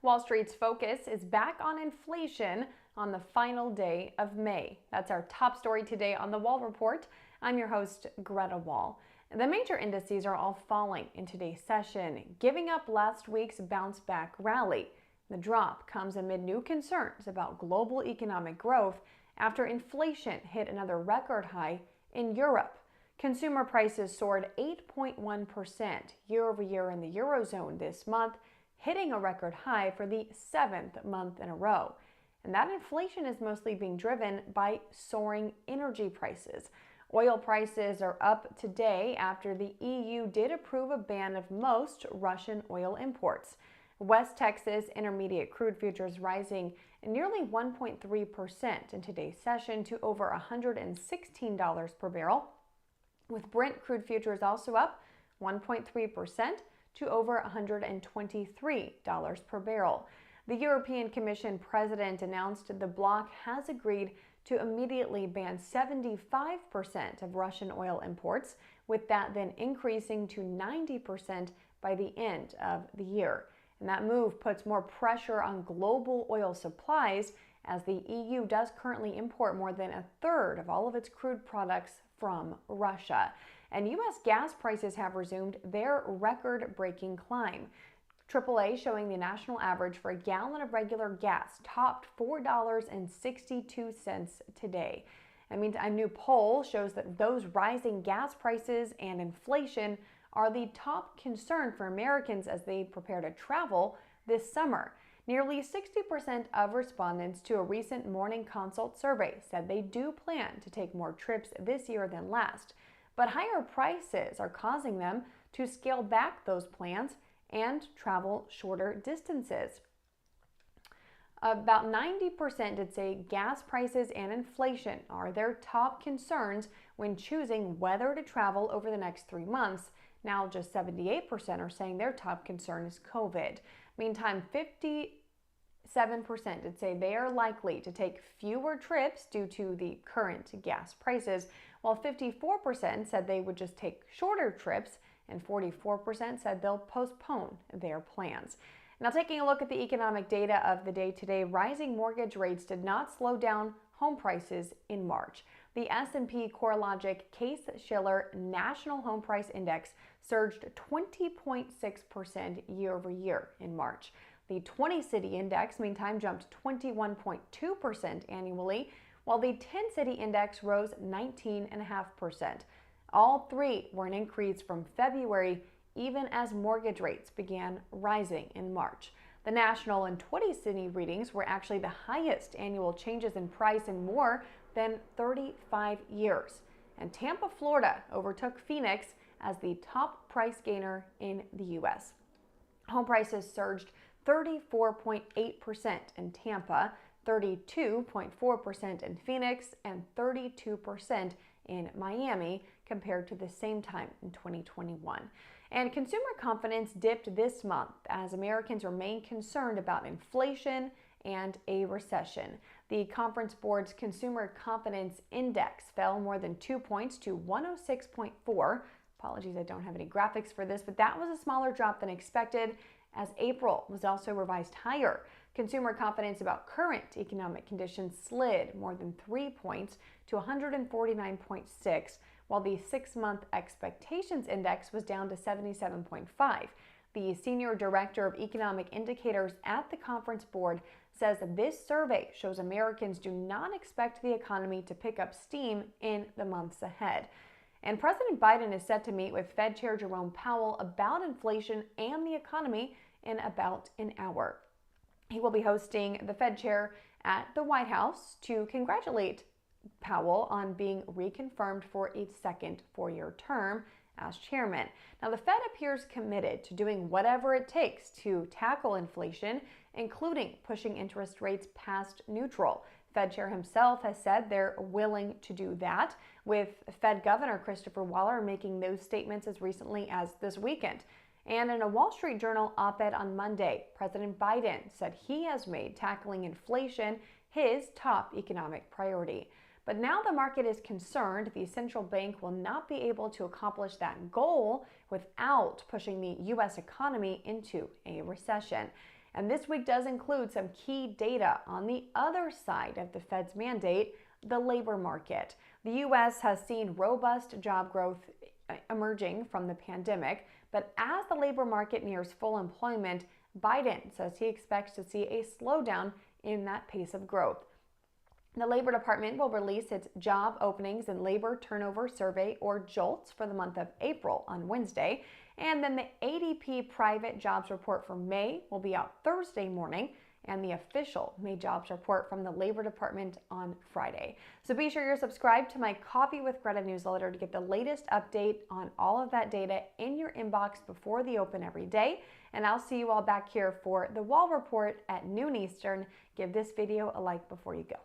Wall Street's focus is back on inflation on the final day of May. That's our top story today on the Wall Report. I'm your host, Greta Wall. The major indices are all falling in today's session, giving up last week's bounce back rally. The drop comes amid new concerns about global economic growth after inflation hit another record high in Europe. Consumer prices soared 8.1% year over year in the Eurozone this month, hitting a record high for the seventh month in a row. And that inflation is mostly being driven by soaring energy prices. Oil prices are up today after the EU did approve a ban of most Russian oil imports. West Texas Intermediate crude futures rising nearly 1.3% in today's session to over $116 per barrel, with Brent crude futures also up 1.3% to over $123 per barrel. The European Commission president announced the bloc has agreed to immediately ban 75% of Russian oil imports, with that then increasing to 90% by the end of the year. And that move puts more pressure on global oil supplies, as the EU does currently import more than a third of all of its crude products from Russia. And U.S. gas prices have resumed their record-breaking climb. AAA showing the national average for a gallon of regular gas topped $4.62 today. A new poll shows that those rising gas prices and inflation are the top concern for Americans as they prepare to travel this summer. Nearly 60% of respondents to a recent Morning Consult survey said they do plan to take more trips this year than last, but higher prices are causing them to scale back those plans and travel shorter distances. About 90% did say gas prices and inflation are their top concerns when choosing whether to travel over the next 3 months. Now just 78% are saying their top concern is COVID. Meantime, 57% did say they are likely to take fewer trips due to the current gas prices, while 54% said they would just take shorter trips, and 44% said they'll postpone their plans. Now, taking a look at the economic data of the day today, rising mortgage rates did not slow down home prices in March. The S&P CoreLogic Case-Shiller National Home Price Index surged 20.6% year over year in March. The 20-city index, meantime, jumped 21.2% annually, while the 10-city index rose 19.5%. All three were an increase from February, even as mortgage rates began rising in March. The national and 20-city readings were actually the highest annual changes in price in more than 35 years. And Tampa, Florida overtook Phoenix as the top price gainer in the U.S. Home prices surged 34.8% in Tampa, 32.4% in Phoenix, and 32% in Miami compared to the same time in 2021. And consumer confidence dipped this month as Americans remain concerned about inflation and a recession. The Conference Board's Consumer Confidence Index fell more than 2 points to 106.4. Apologies, I don't have any graphics for this, but that was a smaller drop than expected, as April was also revised higher. Consumer confidence about current economic conditions slid more than 3 points to 149.6, while the 6-month expectations index was down to 77.5. The senior director of economic indicators at the Conference Board says this survey shows Americans do not expect the economy to pick up steam in the months ahead. And President Biden is set to meet with Fed Chair Jerome Powell about inflation and the economy in about an hour. He will be hosting the Fed chair at the White House to congratulate Powell on being reconfirmed for a second 4-year term as chairman. Now, the Fed appears committed to doing whatever it takes to tackle inflation, including pushing interest rates past neutral. Fed chair himself has said they're willing to do that, with Fed Governor Christopher Waller making those statements as recently as this weekend. And in a Wall Street Journal op-ed on Monday, President Biden said he has made tackling inflation his top economic priority. But now the market is concerned the central bank will not be able to accomplish that goal without pushing the U.S. economy into a recession. And this week does include some key data on the other side of the Fed's mandate, the labor market. The U.S. has seen robust job growth emerging from the pandemic, but as the labor market nears full employment, Biden says he expects to see a slowdown in that pace of growth. The Labor Department will release its Job Openings and Labor Turnover Survey, or JOLTS, for the month of April on Wednesday. And then the ADP Private Jobs Report for May will be out Thursday morning, and the official May Jobs Report from the Labor Department on Friday. So be sure you're subscribed to my Coffee with Greta newsletter to get the latest update on all of that data in your inbox before the open every day. And I'll see you all back here for the Wall Report at noon Eastern. Give this video a like before you go.